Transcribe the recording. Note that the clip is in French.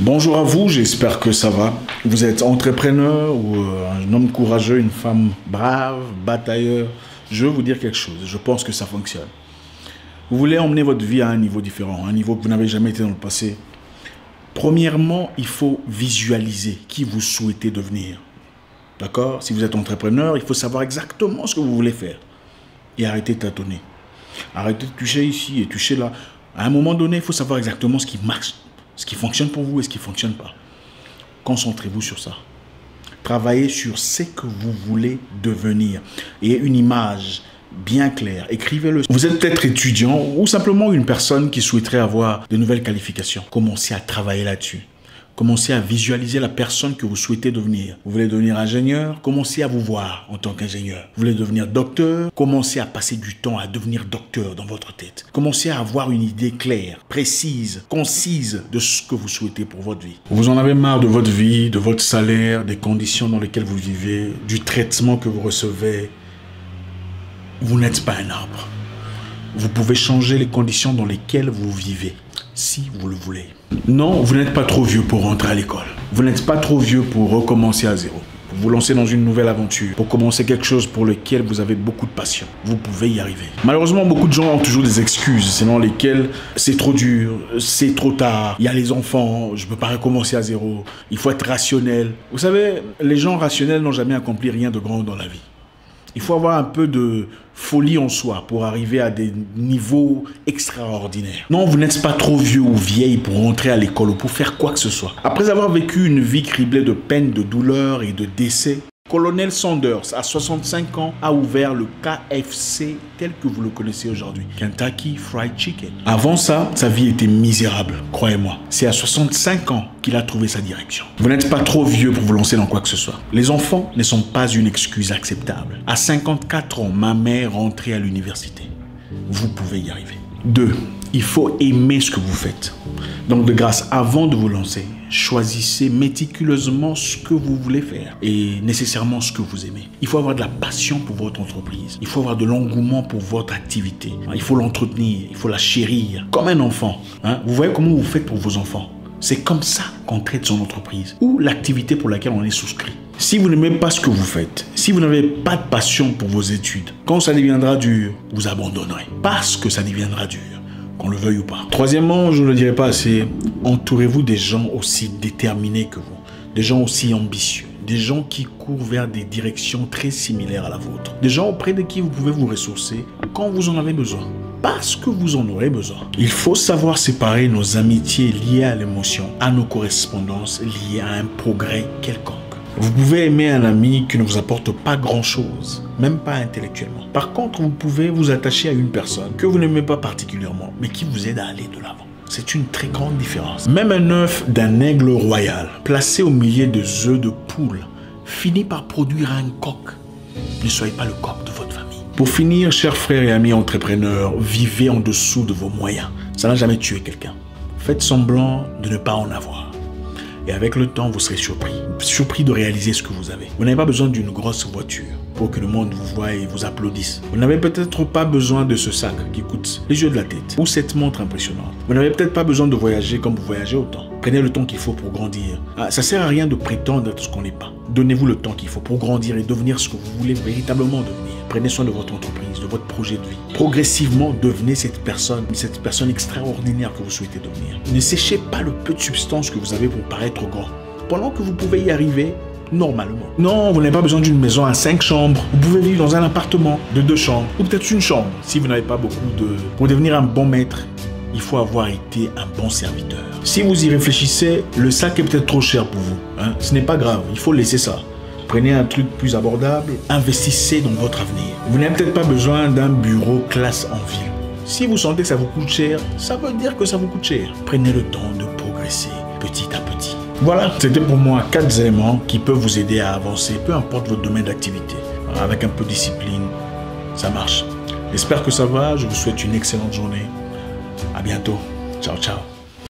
Bonjour à vous, j'espère que ça va. Vous êtes entrepreneur ou un homme courageux, une femme brave, batailleur. Je veux vous dire quelque chose, je pense que ça fonctionne. Vous voulez emmener votre vie à un niveau différent, un niveau que vous n'avez jamais été dans le passé. Premièrement, il faut visualiser qui vous souhaitez devenir. D'accord? Si vous êtes entrepreneur, il faut savoir exactement ce que vous voulez faire. Et arrêtez de tâtonner. Arrêtez de toucher ici et toucher là. À un moment donné, il faut savoir exactement ce qui marche, ce qui fonctionne pour vous et ce qui ne fonctionne pas. Concentrez-vous sur ça. Travaillez sur ce que vous voulez devenir. Et une image bien claire. Écrivez-le. Vous êtes peut-être étudiant ou simplement une personne qui souhaiterait avoir de nouvelles qualifications. Commencez à travailler là-dessus. Commencez à visualiser la personne que vous souhaitez devenir. Vous voulez devenir ingénieur? Commencez à vous voir en tant qu'ingénieur. Vous voulez devenir docteur? Commencez à passer du temps à devenir docteur dans votre tête. Commencez à avoir une idée claire, précise, concise de ce que vous souhaitez pour votre vie. Vous en avez marre de votre vie, de votre salaire, des conditions dans lesquelles vous vivez, du traitement que vous recevez. Vous n'êtes pas un arbre. Vous pouvez changer les conditions dans lesquelles vous vivez, si vous le voulez. Non, vous n'êtes pas trop vieux pour rentrer à l'école. Vous n'êtes pas trop vieux pour recommencer à zéro. Pour vous lancer dans une nouvelle aventure, pour commencer quelque chose pour lequel vous avez beaucoup de passion. Vous pouvez y arriver. Malheureusement, beaucoup de gens ont toujours des excuses, selon lesquelles c'est trop dur, c'est trop tard, il y a les enfants, je ne peux pas recommencer à zéro, il faut être rationnel. Vous savez, les gens rationnels n'ont jamais accompli rien de grand dans la vie. Il faut avoir un peu de folie en soi pour arriver à des niveaux extraordinaires. Non, vous n'êtes pas trop vieux ou vieille pour rentrer à l'école ou pour faire quoi que ce soit. Après avoir vécu une vie criblée de peine, de douleur et de décès, Colonel Sanders, à 65 ans, a ouvert le KFC tel que vous le connaissez aujourd'hui. Kentucky Fried Chicken. Avant ça, sa vie était misérable, croyez-moi. C'est à 65 ans qu'il a trouvé sa direction. Vous n'êtes pas trop vieux pour vous lancer dans quoi que ce soit. Les enfants ne sont pas une excuse acceptable. À 54 ans, ma mère rentrait à l'université. Vous pouvez y arriver. 2. Il faut aimer ce que vous faites. Donc de grâce, avant de vous lancer, choisissez méticuleusement ce que vous voulez faire et nécessairement ce que vous aimez. Il faut avoir de la passion pour votre entreprise. Il faut avoir de l'engouement pour votre activité. Il faut l'entretenir, il faut la chérir comme un enfant. Vous voyez comment vous faites pour vos enfants? C'est comme ça qu'on traite son entreprise ou l'activité pour laquelle on est souscrit. Si vous n'aimez pas ce que vous faites, si vous n'avez pas de passion pour vos études, quand ça deviendra dur, vous abandonnerez parce que ça deviendra dur. Qu'on le veuille ou pas. Troisièmement, je ne le dirai pas assez, entourez-vous des gens aussi déterminés que vous, des gens aussi ambitieux, des gens qui courent vers des directions très similaires à la vôtre, des gens auprès de qui vous pouvez vous ressourcer quand vous en avez besoin, parce que vous en aurez besoin. Il faut savoir séparer nos amitiés liées à l'émotion, à nos correspondances liées à un progrès quelconque. Vous pouvez aimer un ami qui ne vous apporte pas grand-chose, même pas intellectuellement. Par contre, vous pouvez vous attacher à une personne que vous n'aimez pas particulièrement, mais qui vous aide à aller de l'avant. C'est une très grande différence. Même un œuf d'un aigle royal, placé au milieu des œufs de poule, finit par produire un coq. Ne soyez pas le coq de votre famille. Pour finir, chers frères et amis entrepreneurs, vivez en dessous de vos moyens. Ça n'a jamais tué quelqu'un. Faites semblant de ne pas en avoir. Et avec le temps, vous serez surpris de réaliser ce que vous avez. Vous n'avez pas besoin d'une grosse voiture pour que le monde vous voie et vous applaudisse. Vous n'avez peut-être pas besoin de ce sac qui coûte les yeux de la tête ou cette montre impressionnante. Vous n'avez peut-être pas besoin de voyager comme vous voyagez autant. Prenez le temps qu'il faut pour grandir. Ça sert à rien de prétendre être ce qu'on n'est pas. Donnez-vous le temps qu'il faut pour grandir et devenir ce que vous voulez véritablement devenir. Prenez soin de votre entreprise, de votre projet de vie. Progressivement, devenez cette personne extraordinaire que vous souhaitez devenir. Ne séchez pas le peu de substance que vous avez pour paraître grand, pendant que vous pouvez y arriver normalement. Non, vous n'avez pas besoin d'une maison à 5 chambres. Vous pouvez vivre dans un appartement de 2 chambres, ou peut-être une chambre, si vous n'avez pas beaucoup de... Pour devenir un bon maître, il faut avoir été un bon serviteur. Si vous y réfléchissez, le sac est peut-être trop cher pour vous. Ce n'est pas grave, il faut laisser ça. Prenez un truc plus abordable, investissez dans votre avenir. Vous n'avez peut-être pas besoin d'un bureau classe en ville. Si vous sentez que ça vous coûte cher, ça veut dire que ça vous coûte cher. Prenez le temps de progresser petit à petit. Voilà, c'était pour moi 4 éléments qui peuvent vous aider à avancer, peu importe votre domaine d'activité. Avec un peu de discipline, ça marche. J'espère que ça va, je vous souhaite une excellente journée. À bientôt. Ciao, ciao.